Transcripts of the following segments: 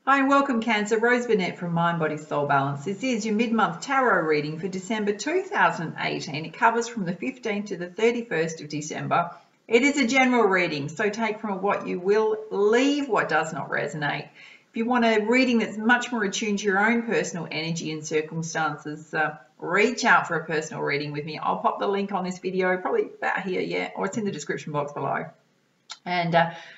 Hi and welcome Cancer, Rose Burnett from Mind, Body, Soul Balance. This is your mid-month tarot reading for December 2018. It covers from the 15th to the 31st of December. It is a general reading, so take from it what you will, leave what does not resonate. If you want a reading that's much more attuned to your own personal energy and circumstances, reach out for a personal reading with me. I'll pop the link on this video, probably about here, yeah, or it's in the description box below. And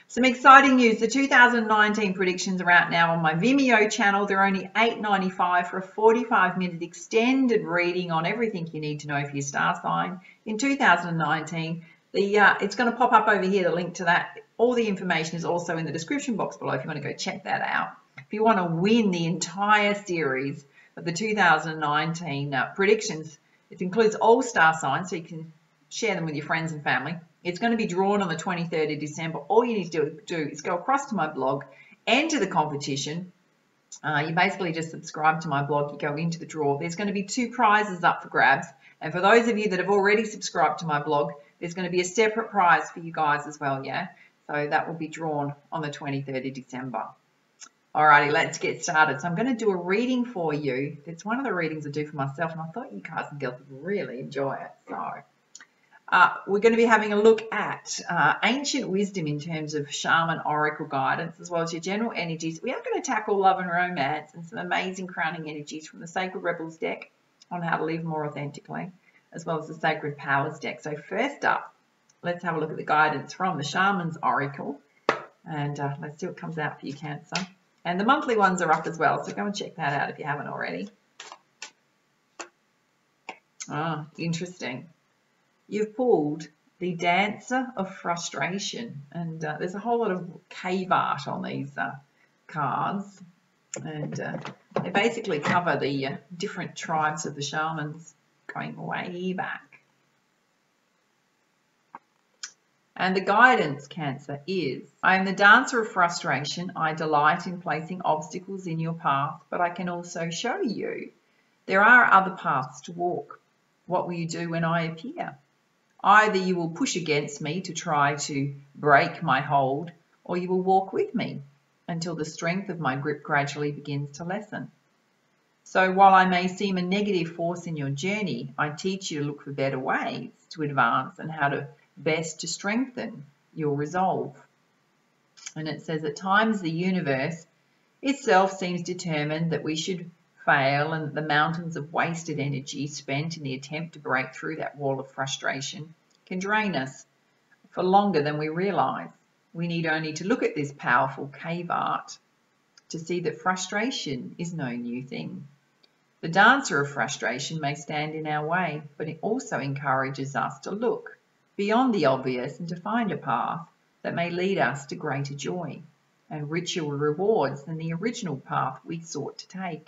some exciting news, the 2019 predictions are out now on my Vimeo channel. They're only $8.95 for a 45-minute extended reading on everything you need to know for your star sign in 2019. It's going to pop up over here, the link to that. All the information is also in the description box below if you want to go check that out. If you want to win the entire series of the 2019 predictions, it includes all star signs, so you can share them with your friends and family. It's going to be drawn on the 23rd of December. All you need to do is go across to my blog, enter the competition. You basically just subscribe to my blog. You go into the draw. There's going to be 2 prizes up for grabs. And for those of you that have already subscribed to my blog, there's going to be a separate prize for you guys as well, yeah? So that will be drawn on the 23rd of December. Alrighty, let's get started. So I'm going to do a reading for you. It's one of the readings I do for myself, and I thought you guys and girls would really enjoy it. So we're going to be having a look at ancient wisdom in terms of Sharman oracle guidance, as well as your general energies. We are going to tackle love and romance and some amazing crowning energies from the Sacred Rebels deck on how to live more authentically, as well as the Sacred Powers deck. So first up, let's have a look at the guidance from the Shaman's oracle, and let's see what comes out for you, Cancer. And the monthly ones are up as well, so go and check that out if you haven't already. Ah, interesting. You've pulled the Dancer of Frustration, and there's a whole lot of cave art on these cards, and they basically cover the different tribes of the shamans going way back. And the guidance, Cancer, is: I am the Dancer of Frustration. I delight in placing obstacles in your path, but I can also show you there are other paths to walk. What will you do when I appear? Either you will push against me to try to break my hold, or you will walk with me until the strength of my grip gradually begins to lessen. So while I may seem a negative force in your journey, I teach you to look for better ways to advance and how to best to strengthen your resolve. And it says, at times the universe itself seems determined that we should fail, and the mountains of wasted energy spent in the attempt to break through that wall of frustration can drain us for longer than we realize. We need only to look at this powerful cave art to see that frustration is no new thing. The Dancer of Frustration may stand in our way, but it also encourages us to look beyond the obvious and to find a path that may lead us to greater joy and richer rewards than the original path we sought to take.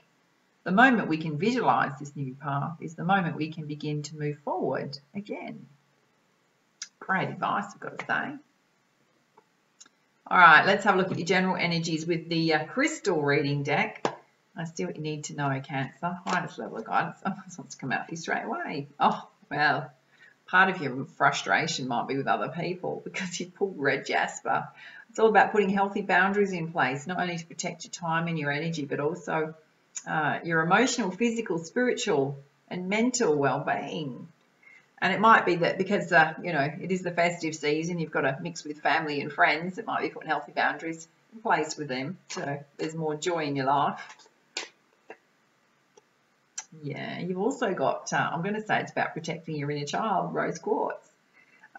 The moment we can visualize this new path is the moment we can begin to move forward again. Great advice, I've got to say. All right, let's have a look at your general energies with the crystal reading deck. I see what you need to know, Cancer. Highest level of guidance. Oh, this wants to come out for you straight away. Oh, well, part of your frustration might be with other people because you pulled red jasper. It's all about putting healthy boundaries in place, not only to protect your time and your energy, but also your emotional, physical, spiritual, and mental well-being. And it might be that because, you know, it is the festive season, you've got to mix with family and friends. It might be putting healthy boundaries in place with them so there's more joy in your life. Yeah, you've also got, I'm going to say it's about protecting your inner child, rose quartz.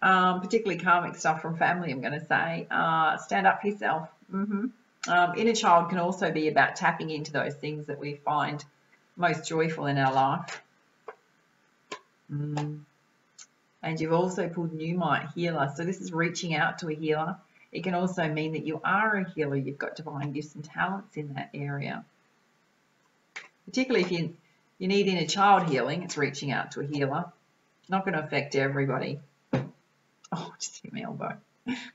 Particularly karmic stuff from family, I'm going to say. Stand up for yourself. Inner child can also be about tapping into those things that we find most joyful in our life. And you've also pulled Pneumite Healer. So this is reaching out to a healer. It can also mean that you are a healer. You've got divine gifts and talents in that area. Particularly if you need inner child healing, it's reaching out to a healer. Not going to affect everybody. Oh, just hit my elbow.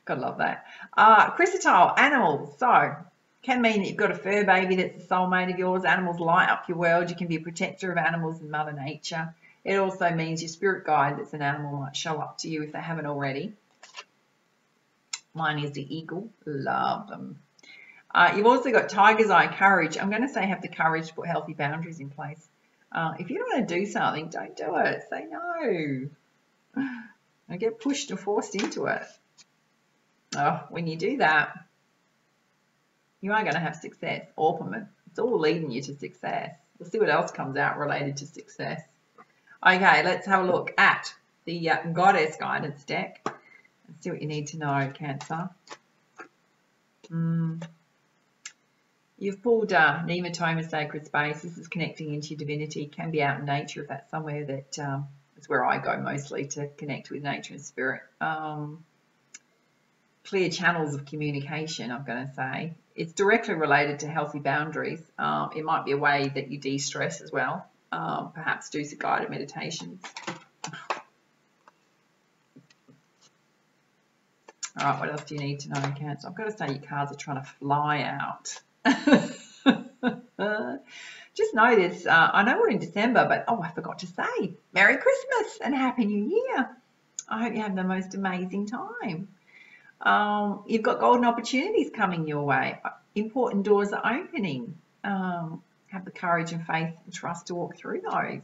Gotta love that. Chrysotile, animals. So, can mean that you've got a fur baby that's a soulmate of yours. Animals light up your world. You can be a protector of animals and Mother Nature. It also means your spirit guide that's an animal might show up to you if they haven't already. Mine is the eagle. Love them. You've also got Tiger's Eye courage. I'm going to say have the courage to put healthy boundaries in place. If you don't want to do something, don't do it. Say no. Don't get pushed or forced into it. Oh, when you do that, you are going to have success. Ultimate. It's all leading you to success. We'll see what else comes out related to success. Okay, let's have a look at the Goddess Guidance deck and see what you need to know, Cancer. You've pulled Nematoma Sacred Space. This is connecting into your divinity. It can be out in nature if that's somewhere that is where I go mostly to connect with nature and spirit. Clear channels of communication, I'm going to say. It's directly related to healthy boundaries. It might be a way that you de-stress as well. Perhaps do some guided meditations. All right, what else do you need to know, Cancer? I've got to say your cards are trying to fly out. Just know this. I know we're in December, but I forgot to say Merry Christmas and Happy New Year. I hope you have the most amazing time. You've got golden opportunities coming your way. Important doors are opening. Have the courage and faith and trust to walk through those.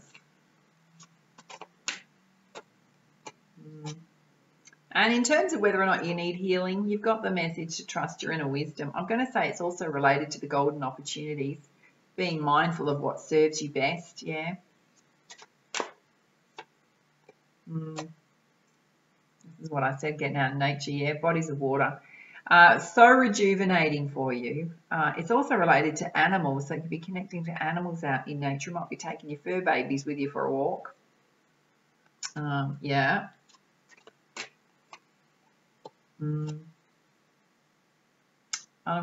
And in terms of whether or not you need healing, you've got the message to trust your inner wisdom. I'm going to say it's also related to the golden opportunities, being mindful of what serves you best, yeah. This is what I said, getting out in nature, yeah, bodies of water. So rejuvenating for you. It's also related to animals, so you could be connecting to animals out in nature. You might be taking your fur babies with you for a walk. Yeah.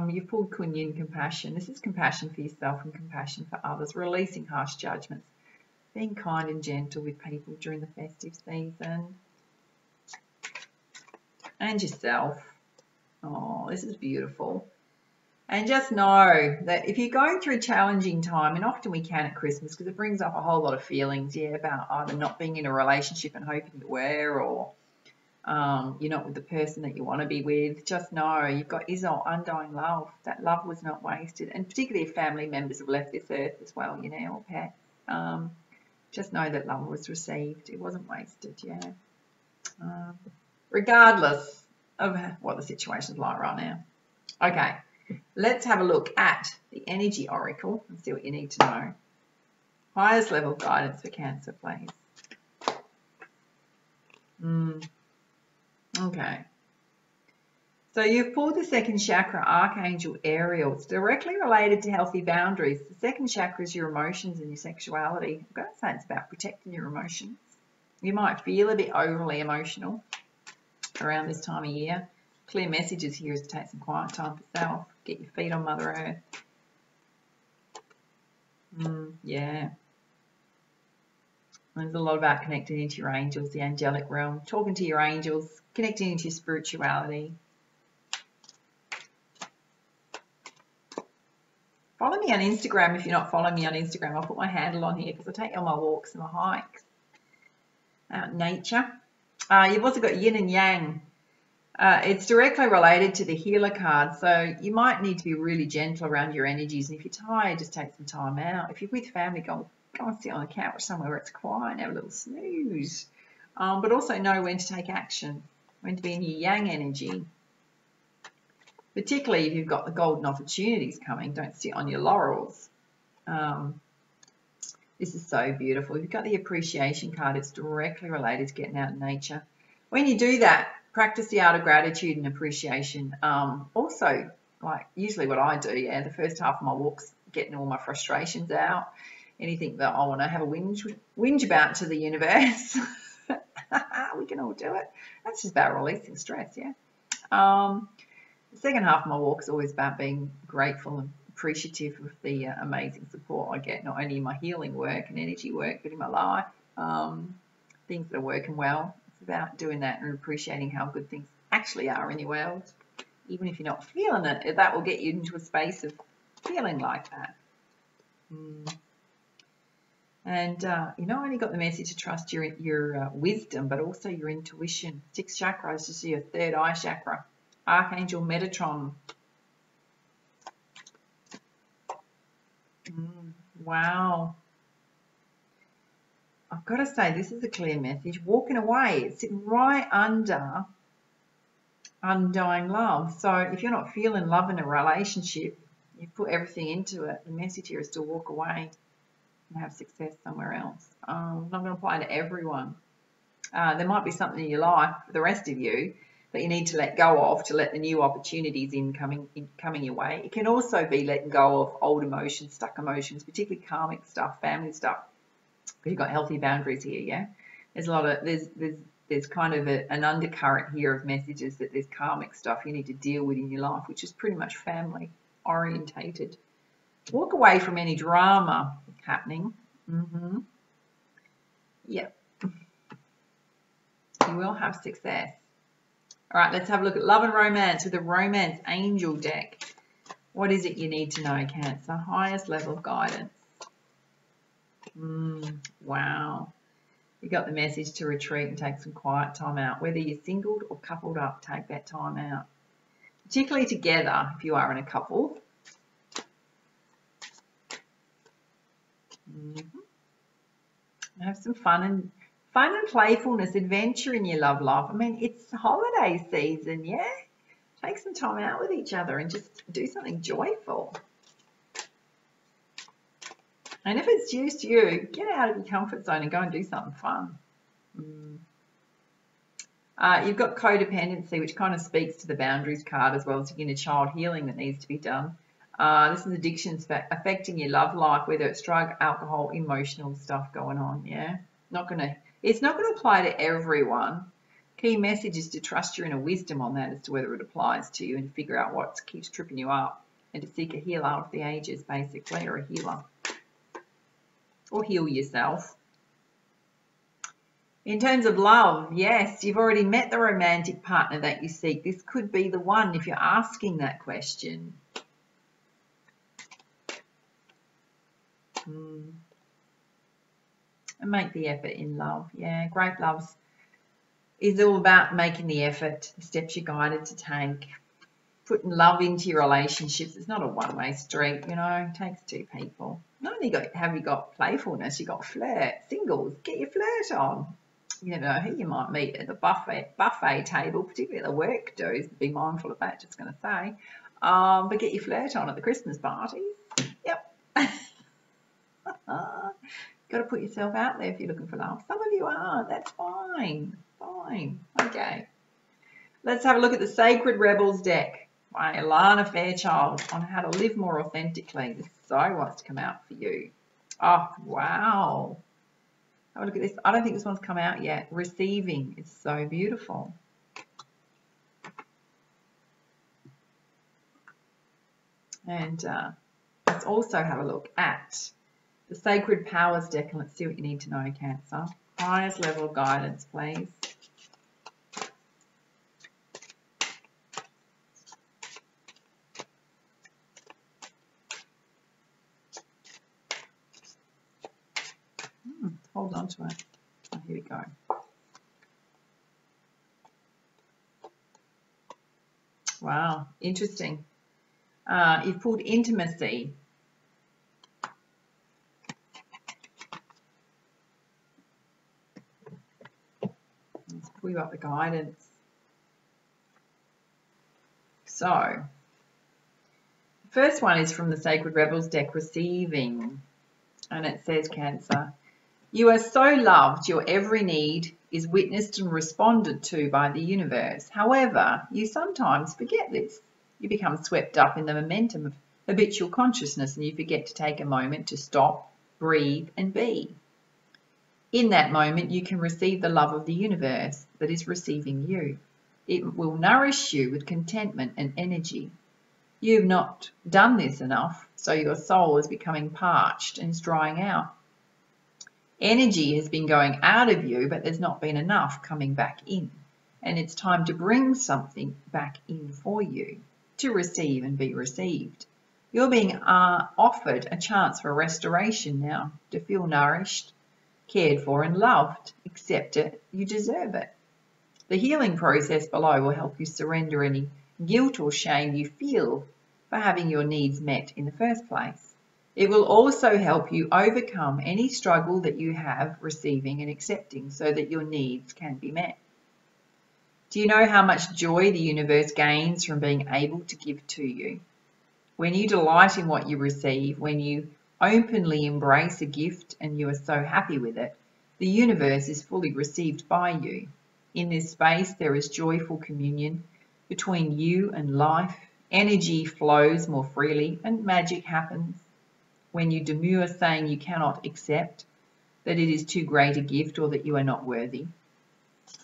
You've pulled Kunyin compassion. This is compassion for yourself and compassion for others, releasing harsh judgments, being kind and gentle with people during the festive season. And yourself. Oh, this is beautiful. And just know that if you're going through a challenging time, and often we can at Christmas because it brings up a whole lot of feelings, yeah, about either not being in a relationship and hoping you were, or you're not with the person that you want to be with. Just know you've got Israel undying love. That love was not wasted, and particularly if family members have left this earth as well, you know, or pets. Just know that love was received. It wasn't wasted, yeah. Regardless of what the situation's like right now. Okay, let's have a look at the energy oracle and see what you need to know. Highest level guidance for Cancer, please. Okay. So you've pulled the second chakra, Archangel Ariel. It's directly related to healthy boundaries. The second chakra is your emotions and your sexuality. I'm going to say it's about protecting your emotions. You might feel a bit overly emotional around this time of year. Clear messages here is to take some quiet time for self. Get your feet on Mother Earth. Yeah. There's a lot about connecting into your angels, the angelic realm, talking to your angels, connecting into your spirituality. Follow me on Instagram if you're not following me on Instagram. I'll put my handle on here because I take you on my walks and my hikes out in nature. You've also got yin and yang. It's directly related to the healer card, so you might need to be really gentle around your energies. And if you're tired, just take some time out. If you're with family, go and sit on the couch somewhere where it's quiet and have a little snooze. But also know when to take action, when to be in your yang energy. Particularly if you've got the golden opportunities coming, don't sit on your laurels. This is so beautiful. You've got the appreciation card. It's directly related to getting out in nature. When you do that, practice the art of gratitude and appreciation. Also, like usually what I do, yeah, the first half of my walk's getting all my frustrations out. Anything that I want to have a whinge about to the universe. We can all do it. That's just about releasing stress, yeah. The second half of my walk is always about being grateful and appreciative of the amazing support I get, not only in my healing work and energy work, but in my life. Things that are working well. It's about doing that and appreciating how good things actually are in your world. Even if you're not feeling it, that will get you into a space of feeling like that. And you not only got the message to trust your wisdom, but also your intuition. 6 chakras, this is your third eye chakra. Archangel Metatron. Wow. I've got to say, this is a clear message. Walking away, it's sitting right under undying love. So if you're not feeling love in a relationship, you put everything into it. The message here is to walk away and have success somewhere else. Not going to apply to everyone. There might be something in your life for the rest of you that you need to let go of to let the new opportunities coming your way. It can also be letting go of old emotions, stuck emotions, particularly karmic stuff, family stuff. Because you've got healthy boundaries here, yeah. There's a lot of there's kind of an undercurrent here of messages that there's karmic stuff you need to deal with in your life, which is pretty much family orientated. Walk away from any drama happening. Yep. You will have success. All right, let's have a look at love and romance with the Romance Angel deck. What is it you need to know, Cancer? Highest level of guidance. Wow. You got the message to retreat and take some quiet time out. Whether you're singled or coupled up, take that time out. Particularly together, if you are in a couple. Have some fun and playfulness, adventure in your love life. I mean, it's holiday season, yeah? Take some time out with each other and just do something joyful. And if it's just you, get out of your comfort zone and go and do something fun. You've got codependency, which kind of speaks to the boundaries card as well as inner child healing that needs to be done. This is addictions affecting your love life, whether it's drug, alcohol, emotional stuff going on, yeah? It's not gonna apply to everyone. Key message is to trust your inner wisdom on that as to whether it applies to you and to figure out what keeps tripping you up and to seek a healer of the ages, basically, or a healer. Or heal yourself. In terms of love, yes, you've already met the romantic partner that you seek. This could be the one if you're asking that question. And make the effort in love. Yeah, great love is all about making the effort, the steps you're guided to take, putting love into your relationships. It's not a one-way street, you know, it takes two people. Not only have you got playfulness, you got flirt. Singles, get your flirt on. You never know who you might meet at the buffet table, particularly at the work do's. Be mindful of that, just going to say. But get your flirt on at the Christmas parties. Yep. Got to put yourself out there if you're looking for love. Some of you are. That's fine. Fine. Okay. Let's have a look at the Sacred Rebels deck by Alana Fairchild on how to live more authentically. This so wants to come out for you. Oh, wow. Have a look at this. I don't think this one's come out yet. Receiving is so beautiful. And let's also have a look at the Sacred Powers deck and let's see what you need to know, Cancer. Highest level of guidance, please. Hold on to it. Oh, here we go. Wow, interesting. You've pulled intimacy. Let's pull you up the guidance. So, the first one is from the Sacred Rebels deck, Receiving. And it says, Cancer, you are so loved, your every need is witnessed and responded to by the universe. However, you sometimes forget this. You become swept up in the momentum of habitual consciousness and you forget to take a moment to stop, breathe, and be. In that moment, you can receive the love of the universe that is receiving you. It will nourish you with contentment and energy. You've not done this enough, so your soul is becoming parched and is drying out. Energy has been going out of you, but there's not been enough coming back in. And it's time to bring something back in for you to receive and be received. You're being offered a chance for restoration now, to feel nourished, cared for and loved. Accept it. You deserve it. The healing process below will help you surrender any guilt or shame you feel for having your needs met in the first place. It will also help you overcome any struggle that you have receiving and accepting so that your needs can be met. Do you know how much joy the universe gains from being able to give to you? When you delight in what you receive, when you openly embrace a gift and you are so happy with it, the universe is fully received by you. In this space, there is joyful communion between you and life. Energy flows more freely and magic happens. When you demur, saying you cannot accept, that it is too great a gift or that you are not worthy,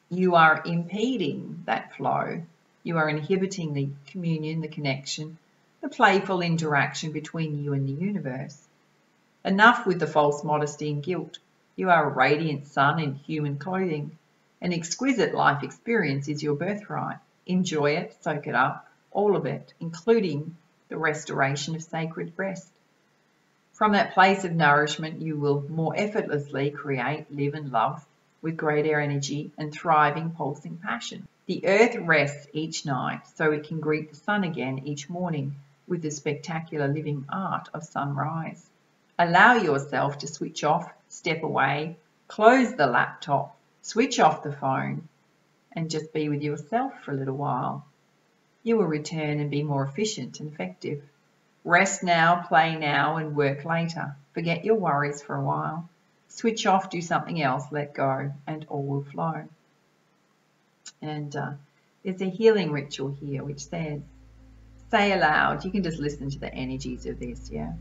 you are impeding that flow. You are inhibiting the communion, the connection, the playful interaction between you and the universe. Enough with the false modesty and guilt. You are a radiant sun in human clothing. An exquisite life experience is your birthright. Enjoy it, soak it up, all of it, including the restoration of sacred rest. From that place of nourishment, you will more effortlessly create, live and love with greater energy and thriving, pulsing passion. The earth rests each night so it can greet the sun again each morning with the spectacular living art of sunrise. Allow yourself to switch off, step away, close the laptop, switch off the phone, and just be with yourself for a little while. You will return and be more efficient and effective. Rest now, play now, and work later. Forget your worries for a while. Switch off, do something else, let go, and all will flow. And there's a healing ritual here which says, say aloud, you can just listen to the energies of this, yeah?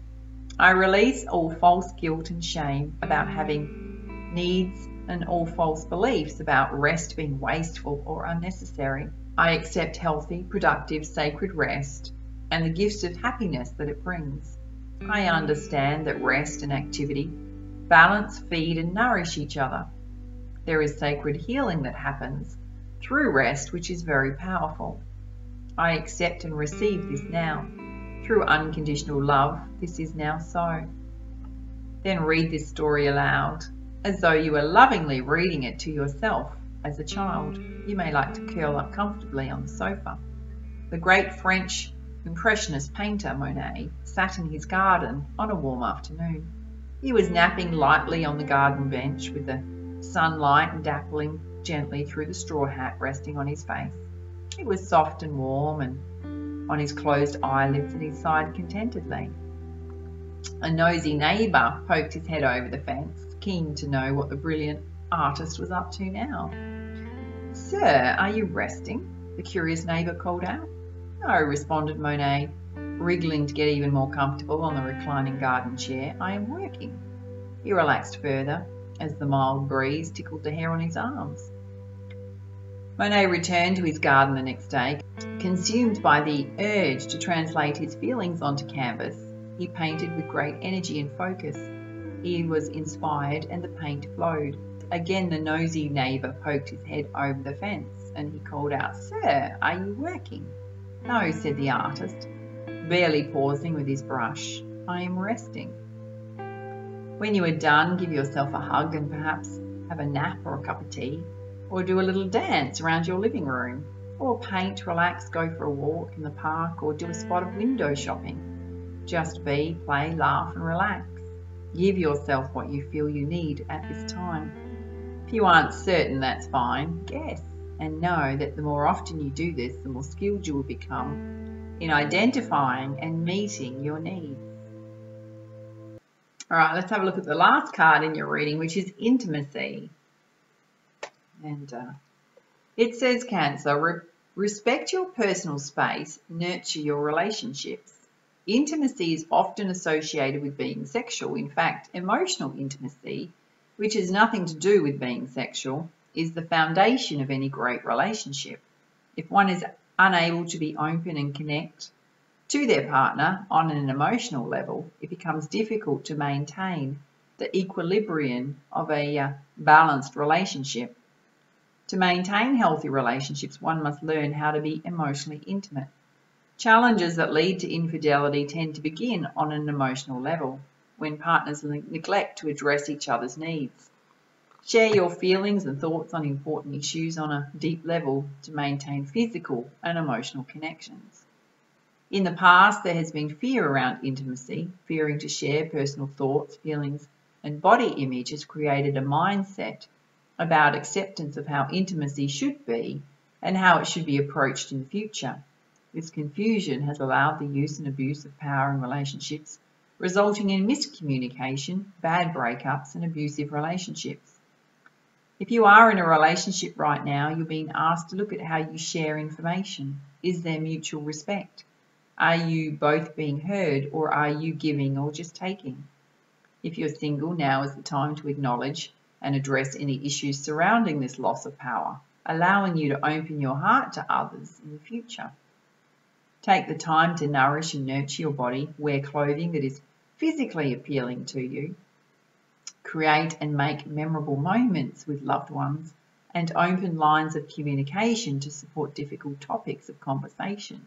I release all false guilt and shame about having needs and all false beliefs about rest being wasteful or unnecessary. I accept healthy, productive, sacred rest and the gifts of happiness that it brings. I understand that rest and activity balance, feed and nourish each other. There is sacred healing that happens through rest, which is very powerful. I accept and receive this now. Through unconditional love, this is now so. Then read this story aloud, as though you were lovingly reading it to yourself as a child. You may like to curl up comfortably on the sofa. The great French Impressionist painter Monet sat in his garden on a warm afternoon. He was napping lightly on the garden bench with the sunlight dappling gently through the straw hat resting on his face. It was soft and warm and on his closed eyelids, and he sighed contentedly. A nosy neighbour poked his head over the fence, keen to know what the brilliant artist was up to now. Sir, are you resting? The curious neighbour called out. No, responded Monet, wriggling to get even more comfortable on the reclining garden chair. I am working. He relaxed further as the mild breeze tickled the hair on his arms. Monet returned to his garden the next day, consumed by the urge to translate his feelings onto canvas. He painted with great energy and focus. He was inspired and the paint flowed. Again the nosy neighbour poked his head over the fence and he called out, Sir, are you working? No, said the artist, barely pausing with his brush. I am resting. When you are done, give yourself a hug and perhaps have a nap or a cup of tea, or do a little dance around your living room, or paint, relax, go for a walk in the park, or do a spot of window shopping. Just be, play, laugh and relax. Give yourself what you feel you need at this time. If you aren't certain, that's fine. Guess and know that the more often you do this, the more skilled you will become in identifying and meeting your needs. All right, let's have a look at the last card in your reading, which is intimacy. And it says, Cancer, respect your personal space, nurture your relationships. Intimacy is often associated with being sexual. In fact, emotional intimacy, which has nothing to do with being sexual, is the foundation of any great relationship. If one is unable to be open and connect to their partner on an emotional level, it becomes difficult to maintain the equilibrium of a balanced relationship. To maintain healthy relationships, one must learn how to be emotionally intimate. Challenges that lead to infidelity tend to begin on an emotional level, when partners neglect to address each other's needs. Share your feelings and thoughts on important issues on a deep level to maintain physical and emotional connections. In the past, there has been fear around intimacy. Fearing to share personal thoughts, feelings, and body image has created a mindset about acceptance of how intimacy should be and how it should be approached in the future. This confusion has allowed the use and abuse of power in relationships, resulting in miscommunication, bad breakups, and abusive relationships. If you are in a relationship right now, you're being asked to look at how you share information. Is there mutual respect? Are you both being heard, or are you giving or just taking? If you're single, now is the time to acknowledge and address any issues surrounding this loss of power, allowing you to open your heart to others in the future. Take the time to nourish and nurture your body. Wear clothing that is physically appealing to you. Create and make memorable moments with loved ones, and open lines of communication to support difficult topics of conversation.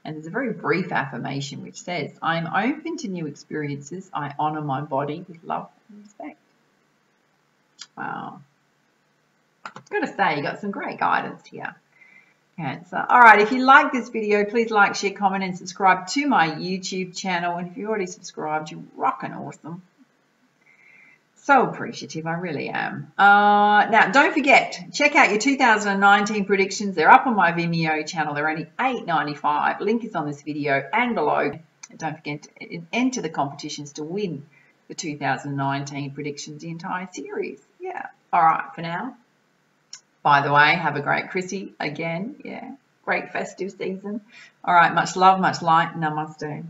And there's a very brief affirmation which says, I am open to new experiences. I honour my body with love and respect. Wow. I've got to say, you got some great guidance here, Cancer. All right, if you like this video, please like, share, comment, and subscribe to my YouTube channel. And if you already subscribed, you're rocking awesome. So appreciative, I really am. Now, don't forget, check out your 2019 predictions. They're up on my Vimeo channel. They're only $8.95. Link is on this video and below. And don't forget to enter the competitions to win the 2019 predictions, the entire series. Yeah. All right, for now. By the way, have a great Chrissy again. Yeah. Great festive season. All right, much love, much light. Namaste.